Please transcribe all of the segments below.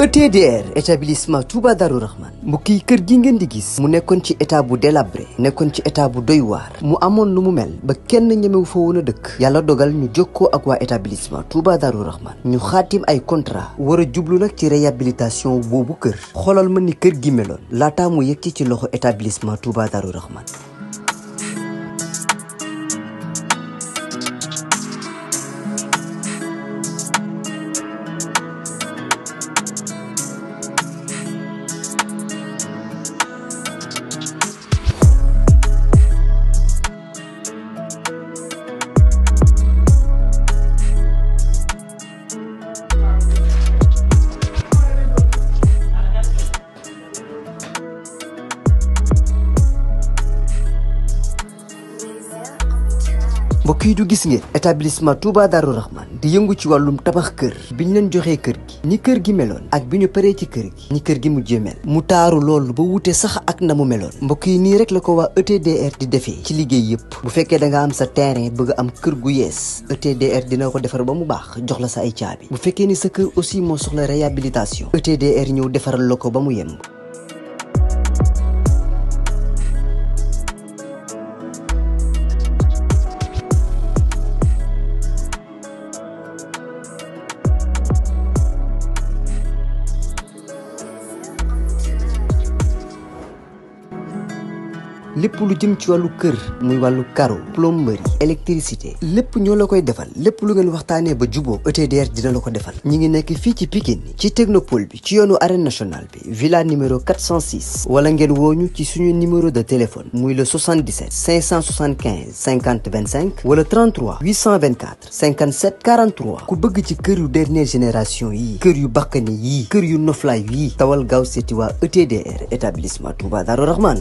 ETDR établissement Touba Darou Rahman mbokk yi kër gi ngeen di gis mu nekkoon ci état bu délabré nekkoon ci état bu doy waar mu amoon lu mu mel ba kenn ñemewu fa woon a dëkk yàlla dogal ñu jokkoo ak waa établissement Touba Darou Rahman ñu xaatim ay contrat war a jublu nag ci réhabilitation boobu kër xoolal ma ni kër gi meloon laataa mu yegg ci loxo établissement Touba Darou Rahman. mbokk yi du gis ngeen établissement Touba Darou Rahman di yëngu ci wàllum tabax kër biñ leen joxee kër gi ni kër gi meloon ak bi ñu paree ci kër gi ni kër gi mujjee mel mu taaru loolu ba wute sax ak na mu meloon mbokk yi nii rek la ko waa ETDR di defee ci liggéey yëpp bu fekkee da nga am sa terrain bëgg am kër gu yees ETDR dina ko defar ba mu baax jox la sa ay caabi bu fekkee ni sa kër aussi moo soxla réhabilitation ETDR ñëw defaral la ko ba mu yemb. lépp lu jëm ci wàllu kër muy wàllu carreau plomberie électricité lépp ñoo la koy defal lépp lu ngeen waxtaanee ba juboo ETDR dina la ko defal ñi ngi nekk fii ci Pikine ci technopole bi ci yoonu arène nationale bi villa numéro 406 wala ngeen wooñu ci suñu numéro de téléphone muy le 77 575 50 25 wala 33 824 57 43 ku bëgg ci kër yu dernière génération yi kër yu bakkani yi kër yu noflaay yi tawal gaaw seeti waa ETDR établissement Touba Darou Rahman.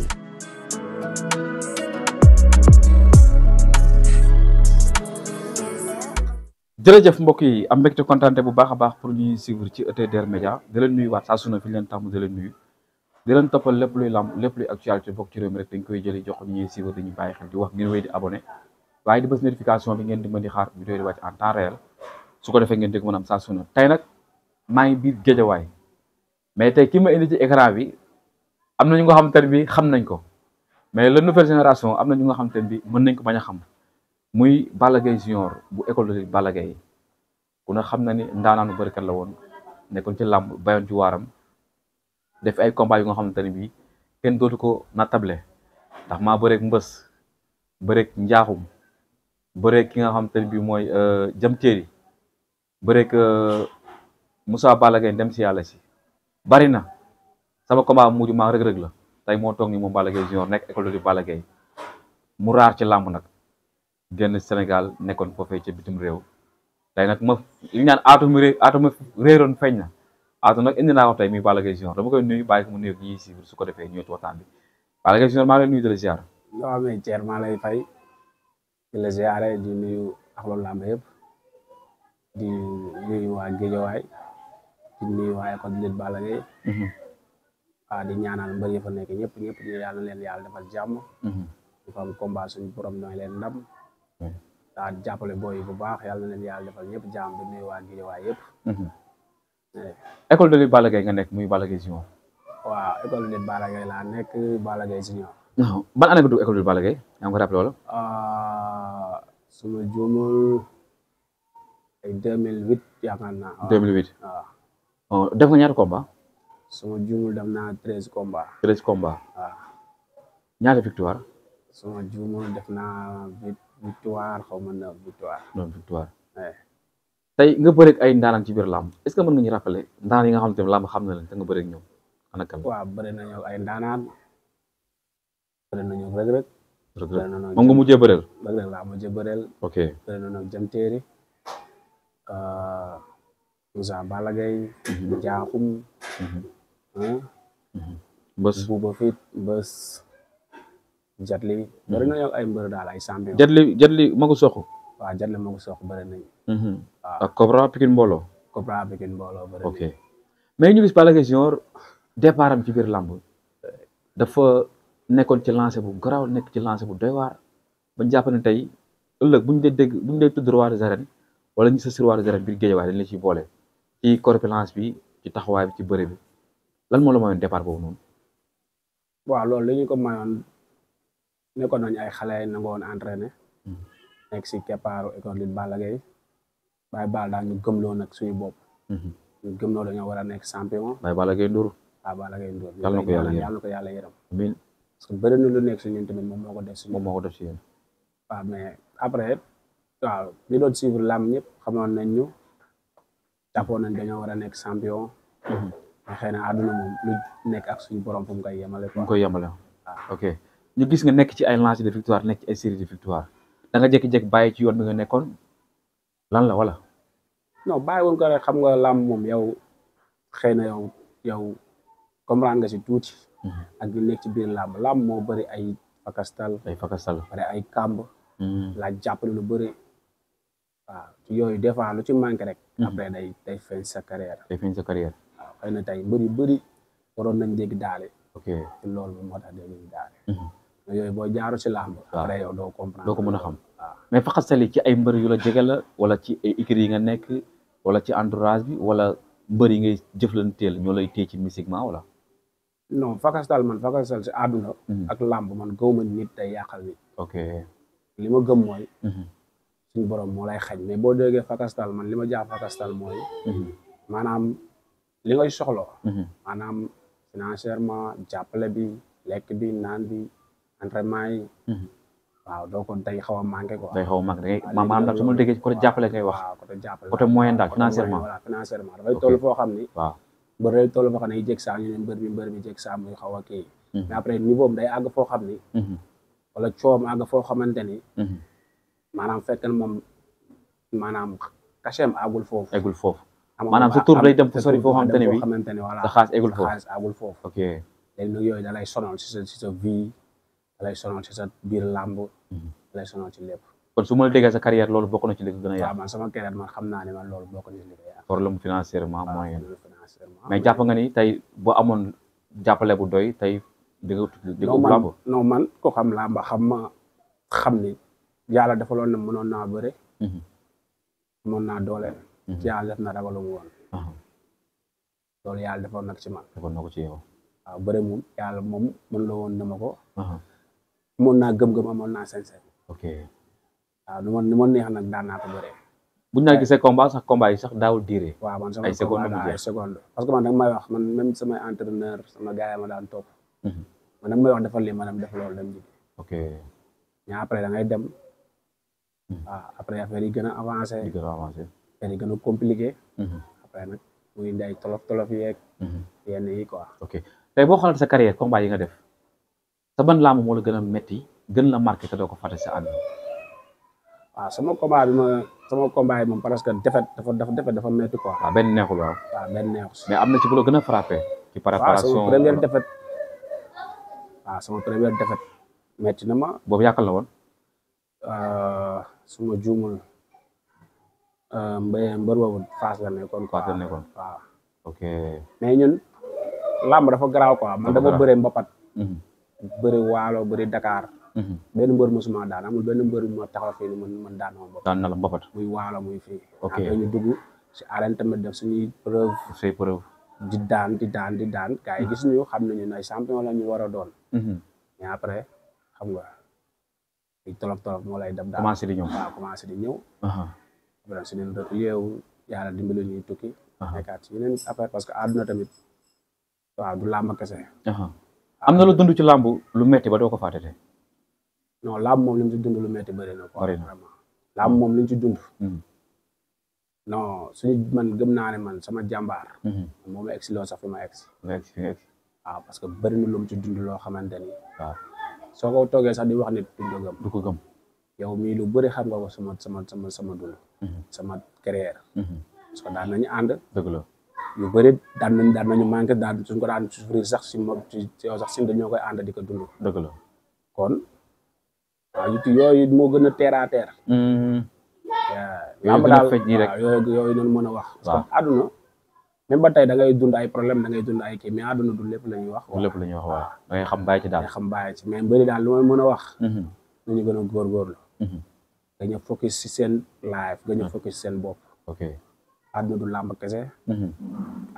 jërëjëf mbokk yi am mbégte kontaante bu baax a baax pour ñuy suivre ci ETDR Média di leen nuyu waat saa su ne fi leen tàmm di leen nuyu di leen toppal lépp luy lamb lépp luy actualité bokk ci réew mi rek dañ koy jëli jox ñuy suivre dañuy bàyyi xel di wax ngeen wéy di abonné waaye di bës notification bi ngeen di mën di xaar vidéo di wàcc en temps réel su ko defee ngeen dégg mën am saa su ne tey nag maa ngi biir Géejawaay mais tey ki ma indi ci écran bi am na ñu nga xamante ne bi xam nañ ko mais la nouvelle génération am na ñu nga xamante ne bi mën nañ ko bañ a xam muy Balla Gaye Junior bu école de lutte Balla Gaye ku ne xam na ni ndaanaanu bërikat la woon nekkoon ci làmb bayoon ci waaram def ay combat yu nga xamante ne bii kenn dootu ko natable ndax maa bëreeg mbës bëreeg njaaxum bëreeg ki nga xamante ne bii mooy jam téeri bëreeg Moussa Balla Gaye dem si yàlla si bari na sama combat mujj maa rëg-rëg la tey moo toog ni moom Balla Gaye Junior nekk école de lutte Balla Gaye mu raar ci làmb nag génn Sénégal nekkoon foofee ci bitim réew tey nag ma li ñaan aatu ma réeroon feeñ na aatu nag indi naa wax tey muy Balla Gaye Junior dama koy nuyu bàyyi ko mu nuyu ñi si su ko defee ñëw ci waxtaan bi Balla Gaye Junior maa ngi lay nuyu di la ziar. waaw mais Thierno maa lay fay di la ziare di nuyu axlu làmb yëpp di nuyu waa Géejawaay di nuyu waa école de lutte Balla Gaye waaw di ñaanal mbër yi fa nekk ñëpp ñu yàlla leen yàlla defal jàmm di fa am combat suñu borom nooy leen ndam daa jàppale booy yi bu baax yàlla na leen yàlla defal ñëpp jàmm di nuyu waa Guédiawaye yëpp. école de lutte Balla Gaye nga nekk muy Balla Gaye Junior. waaw école de lutte Balla Gaye laa nekk Balla Gaye Junior. ban année nga dugg école de lutte Balla Gaye yaa ngi ko rappelé wala. su ma juumul ay 2008 yaakaar naa. 2008 waaw. def nga ñaata combat. su ma juumul dem naa 13 combat. 13 combat. waaw. ñaata victoire. su ma juumul def naa victoire xaw ma 9 victoire. 9 victoire. tey nga bëreeg ay ndaanaan ci biir làmb est-ce que mën nga ñu rappeler ndaanaan yi nga xamante ne làmb xam na leen te nga bëreeg ñoom ana kan. waaw bëri nañu ay ndaanaan bëri nañu rëg-rëg. rëg-rëg moom nga mujjee bëreel. rëg-rëg laa mujjee bëreel. ok bëri nañu jam téeri Moussa Balla Gaye. Njaaxum. mbës buuba fit mbës. Jatli bëri nañu ay mbër daal ay champion. Jatli magu soxu. waaw Jatli magu soxu bëri nañu. waaw ak Cobra Pikine Mbooloo. Cobra Pikine Mbooloo bëri nañu. ok mais ñu gis Balla Gaye Junior départ am ci biir làmb dafa nekkoon ci lancé bu garaaw nekk ci lancé bu doy waar ba jàpp ne tey ëllëg bu ñu dee tudd roi des arènes wala ñu sa si roi des arènes biir Guédiawaye dañ la ciy boole ci corpulence bi ci taxawaay bi ci bëre bi lan moo la mayoon départ boobu noonu. waaw loolu li ñu ko mayoon nekkoon nañ ay xale nangoon entraîné nekk si keppaaru école de Balla Gaye Baye Balla daal ñu gëmloo nag suñu bopp ñu gëmloo dañoo war a nekk champion Baye Balla Gaye Ndour waaw Balla Gaye Ndour yàlla na ko yàlla yàlla na ko yàlla yërëm amiin parce que bëri na lu nekk si ñun tamit moom moo ko def si moom moo ko def si yéen waaw mais après waaw li doon suivre làmb ñëpp xamoon nañ ñu jàppoon nañ dañoo war a nekk champion mais xëy na àdduna moom lu nekk ak suñu borom fu mu koy yemale fu mu koy yemale ok ñu gis nga nekk ci ay lancé de victoire nekk ci ay série de victoire da nga jékki-jékki bàyyi ci yoon bi nga nekkoon lan la wala non bàyyi woon ko rek xam nga làmb moom yow xëy na yow comprendre nga si tuuti ak ñu nekk ci biir làmb moo bëri ay fakastal bëri ay kàmb laaj jàppale lu bëri waaw ci yooyu des fois lu ci manqué rek après day feeñ sa carrière waaw xëy na tey mbër yu bëri waroon nañ dégg daale ok ci loolu moo tax dégg daale mais yooyu boo jaaru si làmb après yow doo comprendre doo ko mën a xam waaw mais fakastal yi ci ay mbër yu la jege la wala ci ay écuries yi nga nekk wala ci entourage bi wala mbër yi ngay jëflanteel ñoo lay téye ci mystiquement wala non fakastal si àdduna ak làmb man gëwma nit day yàqal nit ok li ma gëm mooy suñu borom moo lay xañ mais boo déggee fakastal man li ma jàpp fakastal mooy maanaam li ngay soxla maanaam financièrement jàppale bi lekk bi naan bi entraînement yi waaw doo ko day xaw a manqué quoi day xaw a manqué dangay maanaam daal su ma déggee côté jàppale ngay wax waaw côté jàppale côté moyen daal financièrement voilà financièrement dafay toll foo xam ni waaw mbër day toll foo xam ne yi jég saa ñu ne mbër mi jég saa muy xaw a kii mais après niveau am day àgg foo xam ni wala coom àgg foo xamante ni maanaam fekk na moom maanaam cachet àggul foofu eggul foofu maanaam sa tur day dem fu sori foo xamante ni voilà sa xaalis eggul foofu xaalis àggul foofu ok léegi nag yooyu da lay sonal si sa vie da lay sonal si sa biir làmb da lay sonal ci lépp kon su ma la déggee sa carrière loolu bokk na ci li gën a yàq waaw man sama carrière man xam naa ne man loolu bokk na ci li ko yàq problème financièrement moyen financièrement mais jàpp nga ni tey boo amoon jàppale bu doy tey di nga ubbi làmb non man ko xam làmb xam ni yàlla defaloon na mënoon naa bëre mënoon naa doole ci yàlla def na ragalu mu woon loolu yàlla defoon nag ci man defoon na ko ci yow waaw bëre moom yàlla moom mën la woon na ma ko amoon naa gëm-gëm amoon naa sañ-sañ ok waaw ni ma neex nag daan naa ko bëree buñ naa gisee combat sax combat yi sax daawul diire waaw man sama ay seconde ay seconde parce que man danga may wax man même samay entraîneur sama gars yi ma daan topp man danga may wax defal lii ma dem def loolu dem ji ok mais après da ngay dem waaw après affaire yi gën a avancé affaire yi gën a compliqué après nag muy indi ay tolof yeeg yenn yi quoi ok tey boo xoolal sa carrière combat yi nga def sa ban làmb moo la gën a metti gën la marqué te doo ko fàtte sa àdduna waaw sama combat yi moom parce que defet dafa metti quoi waaw benn neexul waaw benn neexul mais am na ci bu la gën a frappé ci préparation sama première défaite sama première défaite metti na ma boobu yàkkal la woon suma juumul mbër boobu Fass la nekkoon waaw ok mais ñun làmb dafa garaaw quoi man dama bëree mbapat bëri waalo bëri Dakar benn mbër mosuma daan amul benn mbër moo taxaw fii ni man daan ma mbapat daan na la mbapat muy waalo muy fii ok ñu dugg si arène tamit def suñuy preuve di daan gars yi gis ñu xam nañu ay champion la ñu war a doon mais après xam nga ay tolof moo lay def daal commencé di ñëw waaw commencé di ñëw après su neen yeewu yàlla dimbali ñuy tukki nekkaat ci yeneen affaire parce que àdduna tamit waaw du làmb kese am na lu dund ci làmb lu metti ba doo ko fàtte non làmb moom li mu ci dund lu metti bëri na quoi vraiment làmb moom li mu ci dund non suñu man gëm naa ne man sama jàmbaar moom ma egsi loo sax fi ma egsi waaw parce que bëri na lu mu ci dund loo xamante ni waaw soo ko toogee sax di wax nit du ko gëm yow mii lu bëri xam nga ko sama dund sama carrière parce que daan nañu ànd dëgg la yu bëri daan nañu manqué suñ ko daan souffrir sax si moom ci yow sax si dañoo koy ànd di ko dund dëgg la kon waaw yooyu moo gën a terre à terre lamb daal waaw yooyu noonu mën a wax parce que àdduna même ba tey da ngay dund ay problème da ngay dund ay kii mais àdduna du lépp la ñuy wax lépp la ñuy wax waaw da ngay xam bàyyi ci daal xam bàyyi ci mais bëri daal lu may mën a wax nañu gën a góorgóorlu dañu focus si seen life dañu focus si seen bopp ok àdduna du làmb kese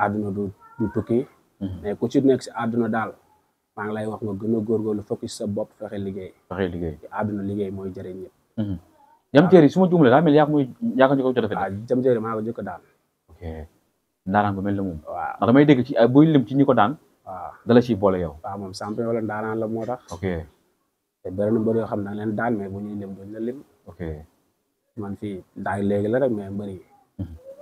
àdduna du tukki mais ku ci nekk si àdduna daal maa ngi lay wax nga gën a góorgóorlu focus sa bopp fexe liggéey àdduna liggéey mooy jëriñ ñëpp Jam Téeri su ma juumlee daa mel yaa ko ñu ko jot a waaw Jam Téeri maa ko jëkk daan ok ndaanaan bu mel ne moom waaw ndax damay dégg ci buy lim ci ñi ko daan waaw dala ciy boole yow waaw moom champion wala ndaanaan la moo tax ok te bëri na mbër yoo xam ne da leen daan mais bu ñuy lim duñ la lim ok man fii daay léegi la rek mais mbëri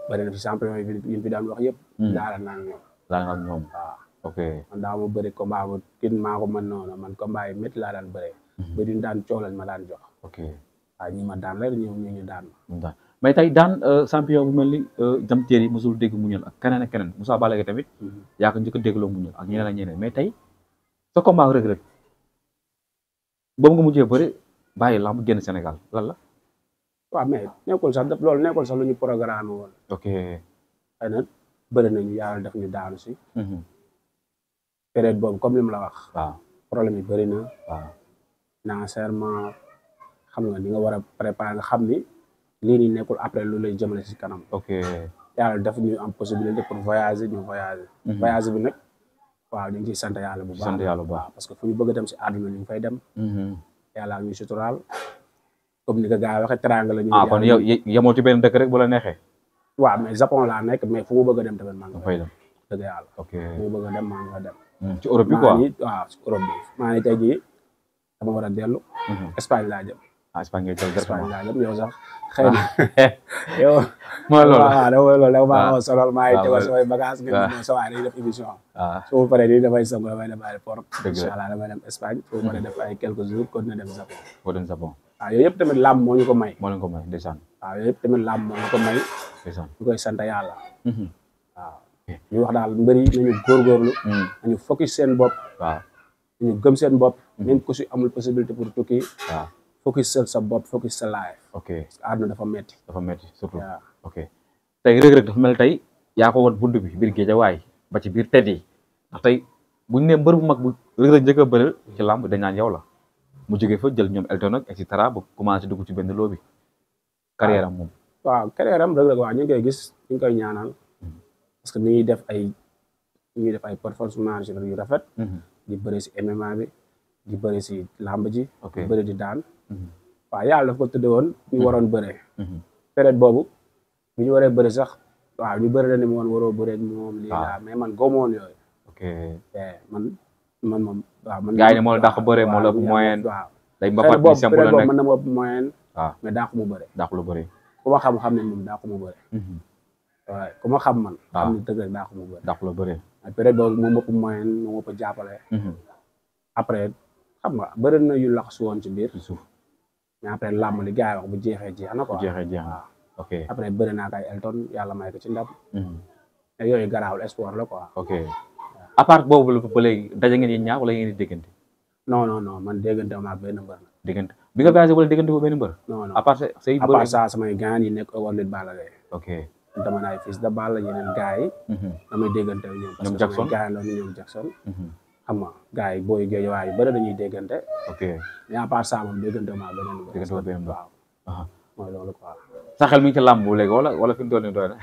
bëri na fi champion yi fi daan wax yëpp daara naa ñoom daanaka ak ñoom waaw ok man daa ma bëri combat bu kin maa ko mën noonu man combat yi métti laa daan bëree bëri daan coow lañ ma daan jox ok waaw ñi ma daan la ñoom ñu daan mais tey daan champion bu mel ni Jam Téeri mosul dégg muñal ak keneen ak keneen Moussa Balla Gaye tamit yaa ko njëkk a déggloo muñal ak ñeneen ak ñeneen mais tey sa combat Reug Reug boobu nga mujjee bëri bàyyi lamb génn Sénégal lan la waaw mais nekkul sax loolu nekkul sax lu ñu programme woon ok xëy na bëri nañu yàlla def ñu daanu si période boobu comme li mu la wax waaw problème yi bëri na waaw sincèrement xam nga ni nga war a préparer nga xam ni lii nii nekkul après lu lay jëmale si kanam ok yàlla def ñu am possibilité pour voyager ñu voyager bi nag waaw ñu ngi ciy sant yàlla bu baax sant yàlla bu baax parce que fu ñu bëgg a dem si àdduna ñu ngi fay dem yàlla ñuy suturaal comme ni ko gars yi waxee teranga la ñu kon yow yemoo ci benn dëkk rek bu la neexee waaw mais Japon laa nekk mais fu mu bëgg a dem tamit maa ngi fay dem dëgg yàlla ok fu mu bëgg a dem maa ngi fa dem ci Europe bi quoi waaw ci Europe bi maa ngi tey jii dama war a dellu Espagne laa jëm Espagne ngay jël Espagne laa jëm yow sax xëy na yow mooy loolu waaw da maa solol maa ngi tegal samay bagage nga ñëw sa waay dañuy def émission su ma paree nii damay song damay dem aéroport incha allah damay dem Espagne su ma paree def ay quelques jours continuer dem Japon boo dem Japon waaw yooyu yëpp tamit làmb moo ñu ko may moo leen ko may ndeysaan waaw yooyu yëpp tamit làmb moo ñu ko may ndeysaan ñu koy sant yàlla waaw ñu wax daal mbëri nañu góorgóorlu nañu focus seen bopp waaw nañu gëm seen bopp même ku si amul possibilité pour tukki waaw focus sa bopp focus sa life ok parce que àdduna dafa metti surtout waaw ok tey Reug Reug dafa mel tey yaa ko wat bunt bi biir Géejawaay ba ci biir tet yi ndax tey buñ ne mbër bu mag bu Reug Reug njëkk a bëril ci làmb dañ naan yow la mu jógee fa jël ñoom Elton ak et cetera ba commencé dugg ci benn loo bi carrière am moom waaw carrière am Reug Reug waaw ñu ngi koy gis ñu ngi koy ñaanal parce que mi ngi def ay performance yu rafet di bëri si MMA bi di bëri si làmb ji di bëri di daan waaw yàlla daf ko tëdde woon ñu waroon bëree période boobu bi ñu waree bëri sax waaw ñu bëri la ni moom waroo bëree moom lii laa mais man góob woon yooyu ok man moom waaw man gars yi ne moo la dàq bëree moo la ëpp moyen waaw day mbapat bi simple la nekk mën na ma ëpp moyen waaw mais dàqu mu bëre dàqu lu bëri ku ma xam ne moom dàqu mu bëre waaw ku ma xam man xam ne dëgg rek dàqu mu bëre dàqu lu bëri période boobu moom ëpp moyen moom ëpp jàppale après xam nga bëri na yu lax su woon ci biir suuf mais après làmb li gars yi wax bu jeexee jeex na quoi bu jeexee jeex na ok après bëri naa kay Elton yàlla may ko ci ndam te yooyu garaawul espoir la quoi ok à part boobu la ba léegi daje ngeen yéen ñaar wala ngeen di déggante non man déggante ma ak benn mbër na déggante bi nga voyagé wala déggante ko benn mbër non à part say à part ça samay gars yi nekk war lit Balla Gaye ok dama naay fils de Balla yeneen gars yi damay déggante ñoom parce que samay gars yi la ñoom Jackson xam nga gars yi booy Géejawaay yu bëri dañuy déggante ok mais à part ça moom déggante ma beneen mbër déggante ko beneen mbër waaw mooy loolu quoi sa xel mi ngi ci làmb bu léegi wala fi mu toll nii doy na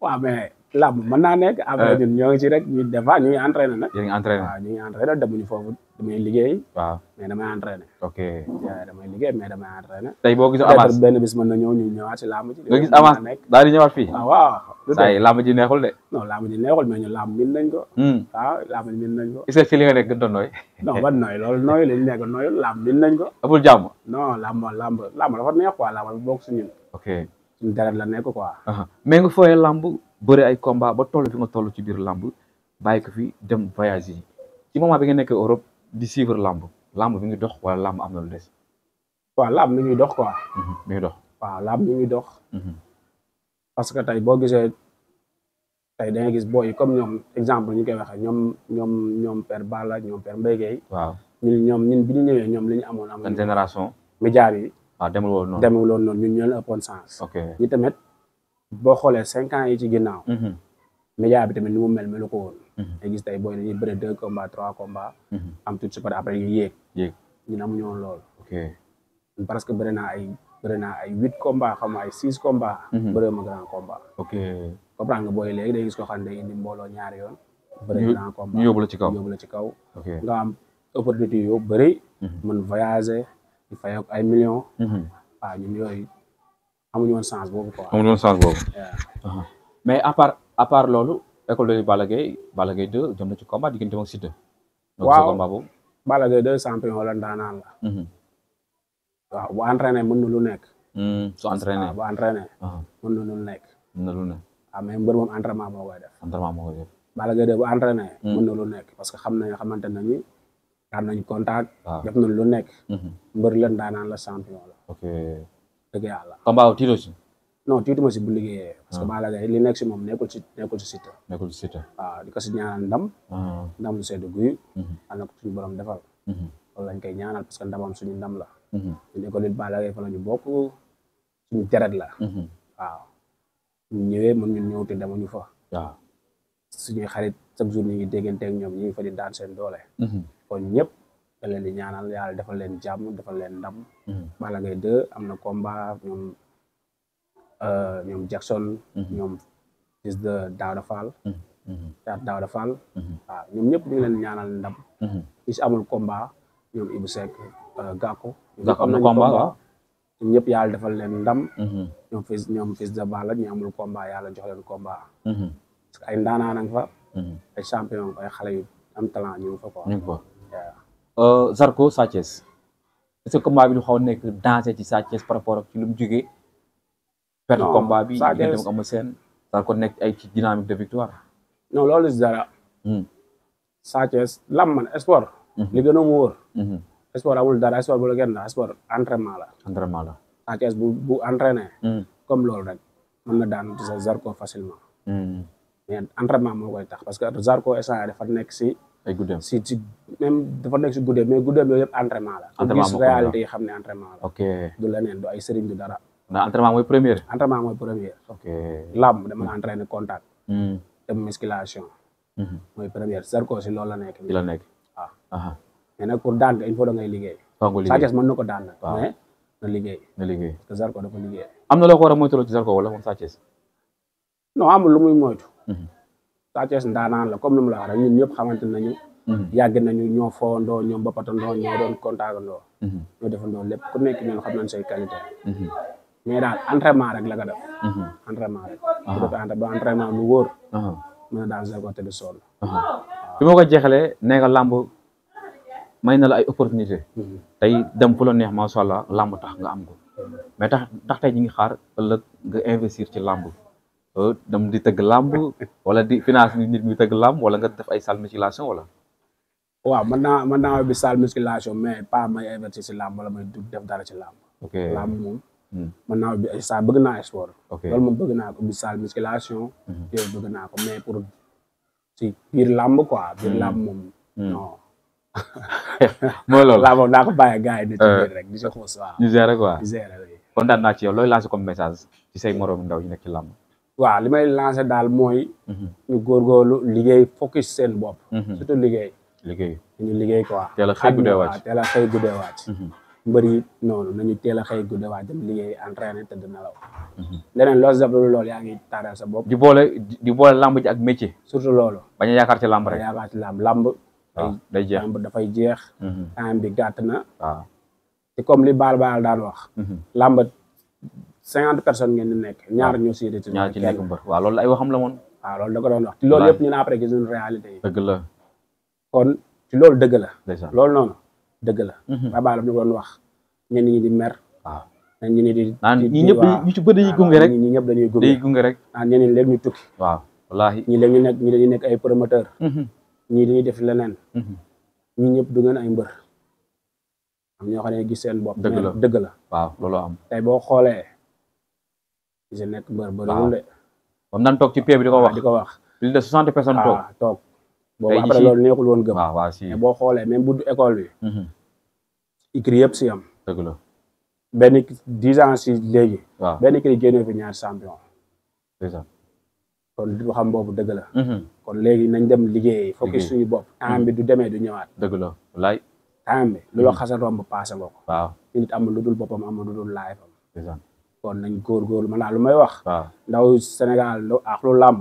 waaw mais làmb mën naa nekk après ñun ñoo ngi ci rek ñu des fois ñu ngi entraîné nag yéen ngi entraîné waaw ñu ngi entraîné demuñu foofu damay liggéey waaw mais damay entraîné ok damay liggéey mais damay entraîné tey boo gisee avance benn bis mën na ñëw ñu ñëwaat si làmb ji nga gis avance daal di ñëwaat fii waaw saa yi làmb ji neexul de non làmb ji neexul mais ñu làmb min nañ ko waaw làmb ji min nañ ko est-ce que fi li nga nekk gën doon nooy non ban nooy loolu nooy lañ nekk nooy làmb min nañ ko amul jàmm non làmb dafa neex quoi làmb bokk si ñun ok suñu deret la nekk quoi mais nga fooyee làmb bëri ay combat ba toll fi nga toll ci biir làmb bàyyi ko fi dem voyage yi ci moment bi nga nekk Europe di suivre làmb bi ngi dox wala làmb am na lu des waaw làmb mi ngi dox quoi mi ngi dox waaw làmb mi ngi dox parce que tey boo gisee tey da nga gis booy yi comme ñoom exemple ñu koy waxee ñoom Père Balla ñoom Père Mbaye Gueye waaw ñun bi ñu ñëwee ñoom li ñu amoon seen génération média bi waaw demul woon noonu ñun ñoo la ëppoon sens ok ñi tamit boo xoolee 5 ans yi ci ginnaaw média bi tamit ni mu melu ko woon nga gis tey booy dañuy bëre 2 combats 3 combats am tout super après yu yéeg ñun amuñu woon loolu ok parce que bëri naa ay bëri naa ay 8 combats xam ay 6 combats. bëri ma grand combat. ok comprendre nga booy léegi day gis ko xam ne day indi mbooloo ñaari yoon. bëri grand combat ñu yóbbu la ci kaw yóbbu la ci kaw. ok nga am opportunité yu bëri. mën voyager di fay ak ay millions. waaw ñun yooyu amuñu woon chance boobu quoi. amuñu woon chance boobu. mais à part loolu école de Balla Gaye 2 jëm na ci combat diggante ak Siteu. waaw combat boobu. Balla Gaye 2 champion la ndaanaan la. waaw bu entraîné mën na lu nekk. su entraîné bu entraîné. mën na lu nekk. mën na lu nekk. waaw mais mbër moom entraînement moo koy def. entraînement moo koy def. Balla Gaye 2 bu entraîné. mën na lu nekk parce que xamante nañu daan nañu contact. def nañ lu nekk. mbër la ndaanaan la champion la. ok dëgg yàlla. combat wu tiito si. non tiituma si bu liggéeyee. parce que Balla Gaye li nekk si moom nekkul si Siteu. nekkul si Siteu. waaw di ko si ñaanal ndam. ndam lu sedd guy. am na ko suñu borom defal. loolu lañ koy ñaanal parce que ndamam suñu ndam la. ñu école it Balla Gaye fa la ñu bokk suñu deret la. waaw ñu ñëwee mën ñun ñëw te demuñu fa. waaw suñuy xarit chaque jour ñu ngi déggante ak ñoom ñu ngi fa di daan seen doole. kon ñëpp da leen di ñaanal yàlla defal leen jàmm defal leen ndam. Balla Gaye 2 am na combat ñoom Jackson. ñoom fils de Daouda Fall. Daouda Fall. waaw ñoom ñëpp ñu ngi leen ñaanal ndam. ñi si amul combat ñoom Ibou Seck Gakko. am na combat waaw. ñoom ñëpp yàlla defal leen ndam. ñoom fils de Balla ñu amul combat yàlla jox leen combat. parce que ay ndaanaan nga fa. ay champion ay xale yu am talent ñu ngi fa quoi. ñu ngi fa. Zarko Sa Thiès est-ce que combat bi du xaw a nekk danger ci Sa Thiès par rapport ak ci lu mu jógee. perte combat bi diggante ak Eumeu Sène. Zarko nekk ay ci dynamique de victoire. non loolu si dara. Sa Thiès lam man sport. li gën a wóor. sport amul dara sport bu la gën a sport entraînement la. entraînement la. Sa Thiès bu entraîné. comme loolu rek mën na daan sa Zarko facilement. mais entraînement moo koy tax parce que Zarko instant dafa nekk si. ay guddeem si même dafa nekk si guddeem mais guddeem yooyu yëpp entraînement la. entraînement gis réalité yi xam ne entraînement la. ok du leneen du ay sëriñ du dara. ndax entraînement mooy première. entraînement mooy première. ok lamb dama entraîné contact. dem musculation. mooy première Zarko si loolu la nekk. ci la nekk waaw. mais nag pour daan il faut da ngay liggéey. Sa Thiès mën na ko daan nag. mais na liggéey. na liggéey parce que Zarko dafa liggéey. am na loo ko war a moytuloo ci Zarko wala moom Sa Thiès. non amul lu muy moytu. Sa Thiès ndaanaan la comme ni mu la wax rek ñun ñëpp xamante nañu. yàgg nañu ñoo foondoo ñoo boppatandoo ñoo doon contactandoo. ñoo defandoo lépp ku nekk ñun xam nañ say qualité. mais daal entraînement rek la ko def. entraînement rek. bu defee ba entraînement lu wóor. mën na daal Zarko te du sonn. fi ma ko jeexalee nee nga làmb may na la ay opportunité tey dem fu la neex macha allah làmb tax nga am ko mais tax tey ñi ngi xaar ëllëg nga investir ci làmb dem di tëgg làmb wala di finance nit muy tëgg làmb wala nga def ay salle musculation wala. waaw mën naa bi salle musculation mais pas may investir ci làmb wala may def dara ci làmb. ok làmb moom. mën naa bi sa bëgg naa sport. loolu moom bëgg naa ko bi salle musculation. yooyu bëgg naa ko mais pour ci biir làmb quoi. biir làmb moom non. mooy loolu làmb moom naa ko bàyyi gars yi di ci biir rek di si xuus waaw. ñu gérer quoi di gérer oui. kontaan naa ci yow looy lancer comme message ci say moroom ndaw yi nekk ci làmb. waaw li may lancer daal mooy. ñu góorgóorlu liggéey focus seen bopp. surtout liggéey. ñu liggéey quoi. teel a xëy guddee wàcc teel a xëy guddee wàcc. mbër yi noonu nañu teel a xëy guddee wàcc dem liggéey entraîné te dina law. leneen loolu sax loolu yaa ngi taaral sa bopp. di boole làmb ji ak métier. surtout loolu. bañ a yaakaar ci làmb rek. yaakaar ci làmb. day jeex làmb dafay jeex. temps bi gàtt na. waaw te comme li baal daan wax. làmb 50 personnes ngeen di nekk ñaar ñoo si retiré. ñaar ci nekk mbër waaw loolu ay waxam la moon. waaw loolu da ko doon wax te loolu yëpp ñun après gis nañu réalité yi. dëgg la kon ci loolu dëgg la. loolu noonu dëgg la. baal ñu ko doon wax ñenn ñi di mer. waaw ñi ni di. naan ñi ñëpp ñu ci bëri dañuy gunge rek. ñi ñëpp dañuy gunge rek. naan ñeneen léegi ñu tukki. waaw wallaahi. ñi léegi ñi dañuy nekk ay promoteur. ñii dañuy def leneen. ñi ñëpp du ngeen ay mbër. am ñoo xam ne gis seen bopp. dëgg la waaw loolu am. tey boo xoolee. gis nekk mbër bëriwul de. ba mu daan toog ci pie bi di ko wax. plus de 60 personnes toog. toog boobu après loolu neexul woon gëm. waaw si mais boo xoolee même buddu école bi. écurie yëpp si am. dëgg la benn 10 ans si léegi. waaw benn écurie génnee fi ñaari champion. c'est ça. kon du xam boobu dëgg la. kon léegi nañ dem liggéey. focus suñu bopp. temps bi du demee du ñëwaat. dëgg la wallaay. temps bi lu la xasa romb passé nga ko. waaw nit am lu dul boppam am lu dul life am. kon nañ góorgóorlu man daal lu may wax. waaw ndaw Sénégal ak lu làmb.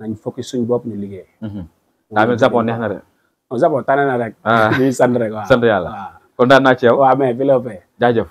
nañ focus suñ bopp ñu liggéey. daa mel Japon neex na de. Japon tane na rek. ñuy sant rek waaw sant yàlla. kontaan naa ci yow. waaw mais Philippe. jaajëf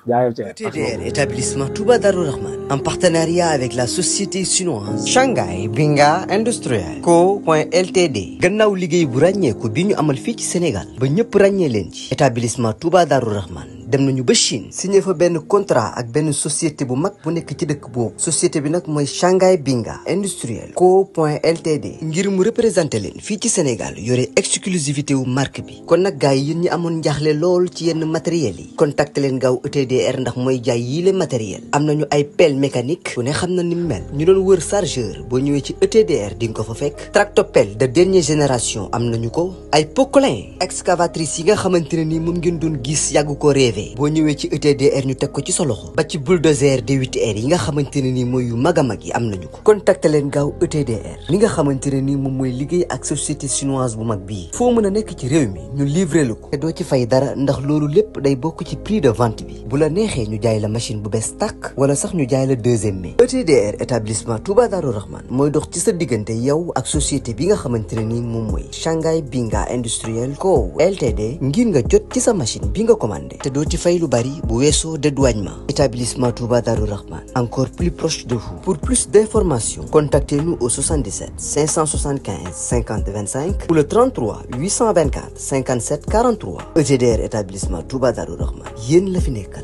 ETDR établissement Touba Darou Rahman en partenariat avec la société chinoise Shanghai Binga Industriel Co.Ltd gannaaw liggéey bu ràññeeku bi ñu amal fii ci Sénégal ba ñëpp ràññee leen ci établissement Touba Darou Rahman dem nañu ba Chine signé fa benn contrat ak benn société bu mag bu nekk ci dëkk boobu société bi nag mooy Shanghai Binga Industriel Co.Ltd ngir mu représenté leen fii ci Sénégal yore exclusivité wu marque bi kon nag gars yi yéen ñi amoon njaaxle lool ci yenn matériels yi contacté leen gaaw ETDR ndax mooy jaay yii le matériel am nañu ay pelle mécanique ku ne xam na ni mu mel ñu doon wër chargeur boo ñëwee ci ETDR di nga ko fa fekk tractopelle de dernière génération am nañu ko ay poquelin excavatrice yi nga xamante ne ni moom ngeen doon gis yàgg ko rêvé boo ñëwee ci ETDR ñu teg ko ci sa loxo ba ci bulldozer D8R yi nga xamante ne ni mooy yu mag a mag yi am nañu ko contacté leen gaaw ETDR li nga xamante ne ni moom mooy liggéey ak société chinoise bu mag bii foo mën a nekk ci réew mi ñu livré lu ko te doo ci fay dara ndax loolu lépp day bokk ci prix de vente bi bu la neexee ñu jaay la machine bu bees tàkk wala sax ñu jaay la deuxième mai ETDR établissement Touba Darou Rahman mooy dox ci sa diggante yow ak société bi nga xamante ne ni moom mooy Shanghai Binga Industriel Co Ltd ngir nga jot ci sa machine bi nga commandé te doo ci fay lu bari bu weesoo dédouanement établissement Touba Darou Rahman encore plus proche de vous pour plus d'informations contactez-nous au 77 575 50 25 ou le 33 824 57 43 ETDR établissement Touba Darou Rahman yéen la fi nekkal